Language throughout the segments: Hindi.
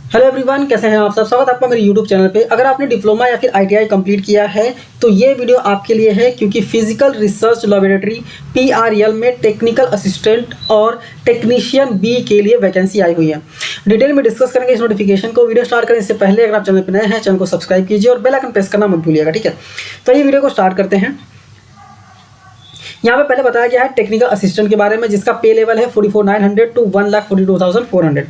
हेलो एवरीवन, कैसे हैं आप सब। स्वागत है आपका मेरे यूट्यूब चैनल पे। अगर आपने डिप्लोमा या फिर आईटीआई कंप्लीट किया है तो ये वीडियो आपके लिए है, क्योंकि फिजिकल रिसर्च लैबोरेटरी पीआरएल में टेक्निकल असिस्टेंट और टेक्नीशियन बी के लिए वैकेंसी आई हुई है। डिटेल में डिस्कस करेंगे इस नोटिफिकेशन को। वीडियो स्टार्ट करें इससे पहले अगर आप चैनल पर नए हैं, चैनल को सब्सक्राइब कीजिए और बेल आइकन प्रेस करना मत भूलिएगा, ठीक है। तो ये वीडियो को स्टार्ट करते हैं। यहाँ पे पहले बताया गया है टेक्निकल असिस्टेंट के बारे में, जिसका पे लेवल है 44,900 टू 1,42,400,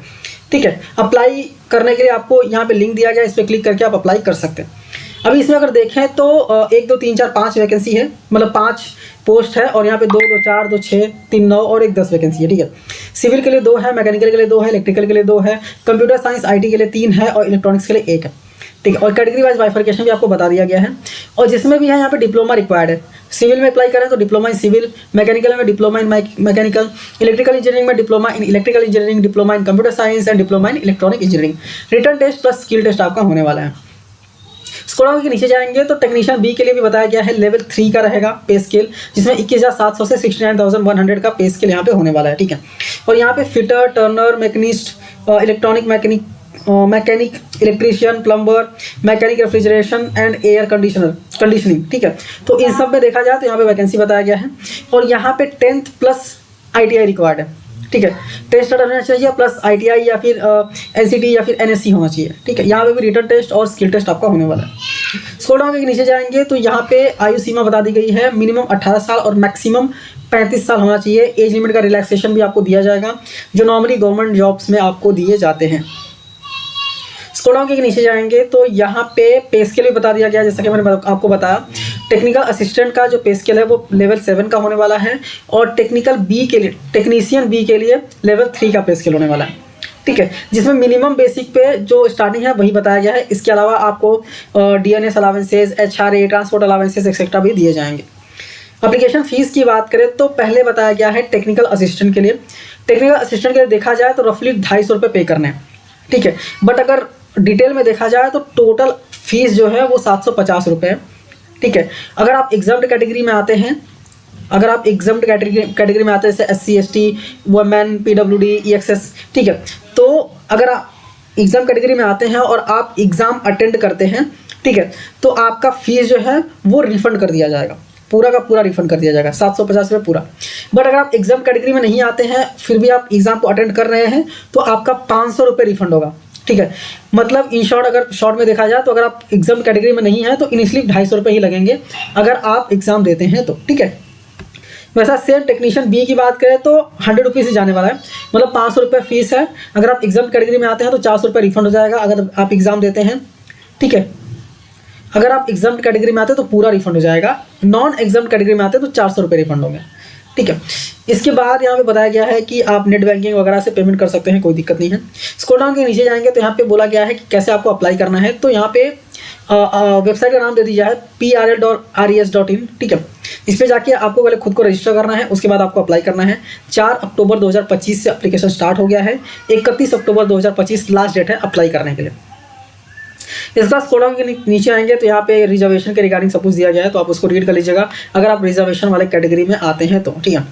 ठीक है। अप्लाई करने के लिए आपको यहाँ पे लिंक दिया गया है, इस पर क्लिक करके आप अप्लाई कर सकते हैं। अभी इसमें अगर देखें तो 1 2 3 4 5 वैकेंसी है, मतलब 5 पोस्ट है। और यहाँ पे 2 2 4 2 6 3 9 और 1 10 वैकेंसी है, ठीक है। सिविल के लिए 2 है, मैकेनिकल के लिए 2 है, इलेक्ट्रिकल के लिए 2 है, कंप्यूटर साइंस आईटी के लिए 3 है और इलेक्ट्रॉनिक्स के लिए 1 है, ठीक है। और कैटेगरी वाइज बाइफर्केशन भी आपको बता दिया गया है। और जिसमें भी है यहाँ पे डिप्लोमा रिक्वायर्ड है। सिविल में अप्लाई करें तो डिप्लोमा इन सिविल, मैकेनिकल में diploma in mechanical, electrical engineering में diploma in electrical engineering, diploma in computer science and diploma in electronic engineering. Written test plus skill test आपका होने वाला है। स्कोर के नीचे जाएंगे तो टेक्नीशियन बी के लिए भी बताया गया है, लेवल 3 का रहेगा पे स्केल, जिसमें 21,700 से 69,100 का पे स्केल यहाँ पे होने वाला है, ठीक है। और यहाँ पे fitter, Turner, machinist, electronic mechanic, electrician, plumber, mechanic refrigeration and air conditioning, ठीक है। तो इन सब में देखा जाए तो यहाँ पे वैकेंसी बताया गया है। और यहाँ पे 10th प्लस आईटीआई रिक्वायर्ड है, ठीक है। टेस्ट होना चाहिए प्लस आईटीआई या फिर एनसीटी या फिर एनएससी होना चाहिए, ठीक है। यहाँ पे भी रिटन टेस्ट और स्किल टेस्ट आपका होने वाला है। स्क्रॉल डाउन के नीचे जाएंगे तो यहाँ पे आयु सीमा बता दी गई है, मिनिमम 18 साल और मैक्सिमम 35 साल होना चाहिए। एज लिमिट का रिलैक्सेशन भी आपको दिया जाएगा, जो नॉर्मली गवर्नमेंट जॉब्स में आपको दिए जाते हैं। स्क्रॉल डाउन के नीचे जाएंगे तो यहाँ पे स्केल भी बता दिया गया, जैसा कि मैंने आपको बताया। टेक्निकल असिस्टेंट का जो पे स्केल है वो लेवल 7 का होने वाला है, और टेक्निकल बी के लिए, टेक्नीशियन बी के लिए लेवल 3 का पे स्केल होने वाला है, ठीक है। जिसमें मिनिमम बेसिक पे जो स्टार्टिंग है वही बताया गया है। इसके अलावा आपको DNS allowances, HRA, transport allowances etcetera भी दिए जाएंगे। एप्लीकेशन फीस की बात करें तो पहले बताया गया है टेक्निकल असिस्टेंट के लिए। टेक्निकल असिस्टेंट के लिए देखा जाए तो रफली 250 रुपये पे करने हैं, ठीक है। बट अगर डिटेल में देखा जाए तो टोटल फीस जो है वो 750 रुपये है, ठीक है। अगर आप एग्जाम्ड कैटेगरी में आते हैं, कैटेगरी में आते हैं, जैसे SC ST, women, PWD, EXS, ठीक है। तो अगर आप एग्जाम कैटेगरी में आते हैं और आप एग्ज़ाम अटेंड करते हैं, ठीक है, तो आपका फीस जो है वो रिफंड कर दिया जाएगा, पूरा का पूरा रिफंड कर दिया जाएगा, 750 रुपये पूरा। बट अगर आप एग्जाम कैटेगरी में नहीं आते हैं फिर भी आप एग्ज़ाम को अटेंड कर रहे हैं तो आपका 500 रुपये रिफंड होगा, ठीक है। मतलब इन शॉर्ट, अगर शॉर्ट में देखा जाए तो अगर आप एग्जाम कैटेगरी में नहीं है तो इनिशियली 250 रुपये ही लगेंगे अगर आप एग्ज़ाम देते हैं तो, ठीक है। वैसा सेम टेक्नीशियन बी की बात करें तो 100 रुपीज़ से जाने वाला है, मतलब 500 रुपये फीस है। अगर आप एग्जाम कैटेगरी में आते हैं तो 400 रुपये रिफंड हो जाएगा अगर आप एग्ज़ाम देते हैं, ठीक है। अगर आप एग्जाम कैटेगरी में आते हैं तो पूरा रिफंड हो जाएगा, नॉन एग्जाम कैटेगरी में आते हैं तो 400 रुपये रिफंड होंगे, ठीक है। इसके बाद यहाँ पे बताया गया है कि आप नेट बैंकिंग वगैरह से पेमेंट कर सकते हैं, कोई दिक्कत नहीं है। स्क्रॉल डाउन के नीचे जाएंगे तो यहाँ पे बोला गया है कि कैसे आपको अप्लाई करना है। तो यहाँ पे वेबसाइट का नाम दे दिया है prl.res.in, ठीक है। इस पर जाके आपको पहले खुद को रजिस्टर करना है, उसके बाद आपको अप्लाई करना है। 4 अक्टूबर 2025 से एप्लीकेशन स्टार्ट हो गया है, 31 अक्टूबर 2025 लास्ट डेट है अप्लाई करने के लिए। इसका स्क्रॉल डाउन के नीचे आएंगे तो यहाँ पे रिजर्वेशन के रिगार्डिंग सब कुछ दिया गया है, तो आप उसको रीड कर लीजिएगा अगर आप रिजर्वेशन वाले कैटेगरी में आते हैं तो, ठीक है।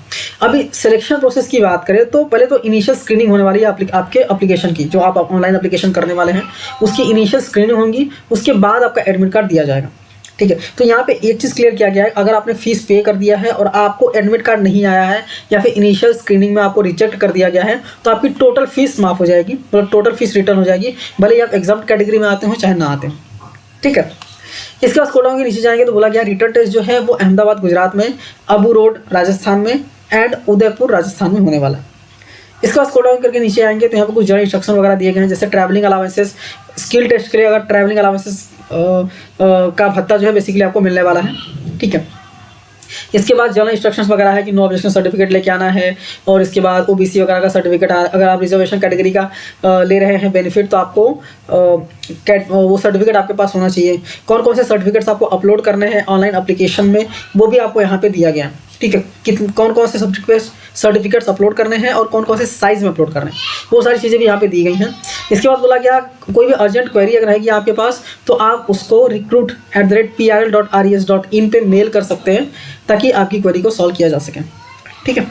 अभी सिलेक्शन प्रोसेस की बात करें तो पहले तो इनिशियल स्क्रीनिंग होने वाली है आपके एप्लीकेशन की, जो आप ऑनलाइन एप्लीकेशन करने वाले हैं उसकी इनिशियल स्क्रीनिंग होगी, उसके बाद आपका एडमिट कार्ड दिया जाएगा, ठीक है। तो यहाँ पे एक चीज़ क्लियर किया गया है, अगर आपने फीस पे कर दिया है और आपको एडमिट कार्ड नहीं आया है या फिर इनिशियल स्क्रीनिंग में आपको रिजेक्ट कर दिया गया है तो आपकी टोटल फीस माफ़ हो जाएगी, मतलब टोटल फीस रिटर्न हो जाएगी, भले ही आप एग्जाम कैटेगरी में आते हो चाहे ना आते हो, ठीक है। इसके बाद स्क्रॉल डाउन के नीचे जाएंगे तो बोला गया रिटर्न टेस्ट जो है वो अहमदाबाद गुजरात में, अबू रोड राजस्थान में एंड उदयपुर राजस्थान में होने वाला है। इसके बाद स्क्रॉल डाउन करके नीचे आएंगे तो यहाँ पर कुछ जनरल इंस्ट्रक्शन वगैरह दिए गए हैं, जैसे ट्रैवलिंग अलाउंसेस, स्किल टेस्ट के लिए अगर ट्रैवलिंग अलाउंसेस का भत्ता जो है बेसिकली आपको मिलने वाला है, ठीक है। इसके बाद जनरल इंस्ट्रक्शंस वगैरह है कि नो ऑब्जेक्शन सर्टिफिकेट लेके आना है, और इसके बाद ओबीसी वगैरह का सर्टिफिकेट, अगर आप रिजर्वेशन कैटेगरी का ले रहे हैं बेनिफिट तो आपको वो सर्टिफिकेट आपके पास होना चाहिए। कौन कौन से सर्टिफिकेट्स आपको अपलोड करने हैं ऑनलाइन एप्लीकेशन में वो भी आपको यहाँ पे दिया गया है, ठीक है। कौन कौन से सर्टिफिकेट्स अपलोड करने हैं और कौन कौन से साइज़ में अपलोड करने हैं, वो सारी चीज़ें भी यहाँ पे दी गई हैं। इसके बाद बोला गया कोई भी अर्जेंट क्वेरी अगर रहेगी आपके पास तो आप उसको recruit@prl.res.in पे मेल कर सकते हैं ताकि आपकी क्वेरी को सॉल्व किया जा सके, ठीक है।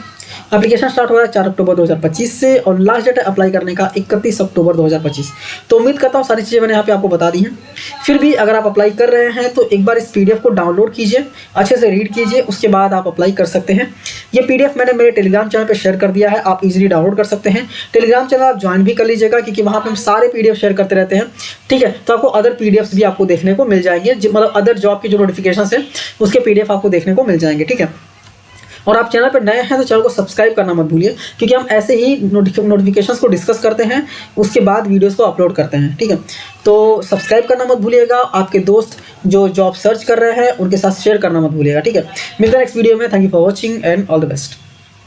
एप्लीकेशन स्टार्ट हो रहा है 4 अक्टूबर 2025 से और लास्ट डेट है अप्लाई करने का 31 अक्टूबर 2025। तो उम्मीद करता हूँ सारी चीज़ें मैंने यहाँ पे आपको बता दी हैं। फिर भी अगर आप अप्लाई कर रहे हैं तो एक बार इस PDF को डाउनलोड कीजिए, अच्छे से रीड कीजिए, उसके बाद आप अप्लाई कर सकते हैं। ये PDF मैंने मेरे टेलीग्राम चैनल पर शेयर कर दिया है, आप इजीली डाउनलोड कर सकते हैं। टेलीग्राम चैनल आप ज्वाइन भी कर लीजिएगा क्योंकि वहाँ पर हम सारे PDF शेयर करते रहते हैं, ठीक है। तो आपको अदर PDFs भी आपको देखने को मिल जाएंगे, मतलब अदर जॉब की जो नोटिफिकेशन है उसके PDF आपको देखने को मिल जाएंगे, ठीक है। और आप चैनल पर नए हैं तो चैनल को सब्सक्राइब करना मत भूलिए क्योंकि हम ऐसे ही नोटिफिकेशंस को डिस्कस करते हैं, उसके बाद वीडियोस को अपलोड करते हैं, ठीक है। तो सब्सक्राइब करना मत भूलिएगा, आपके दोस्त जो जॉब सर्च कर रहे हैं उनके साथ शेयर करना मत भूलिएगा, ठीक है। मिलते हैं नेक्स्ट वीडियो में। Thank you for watching and all the best.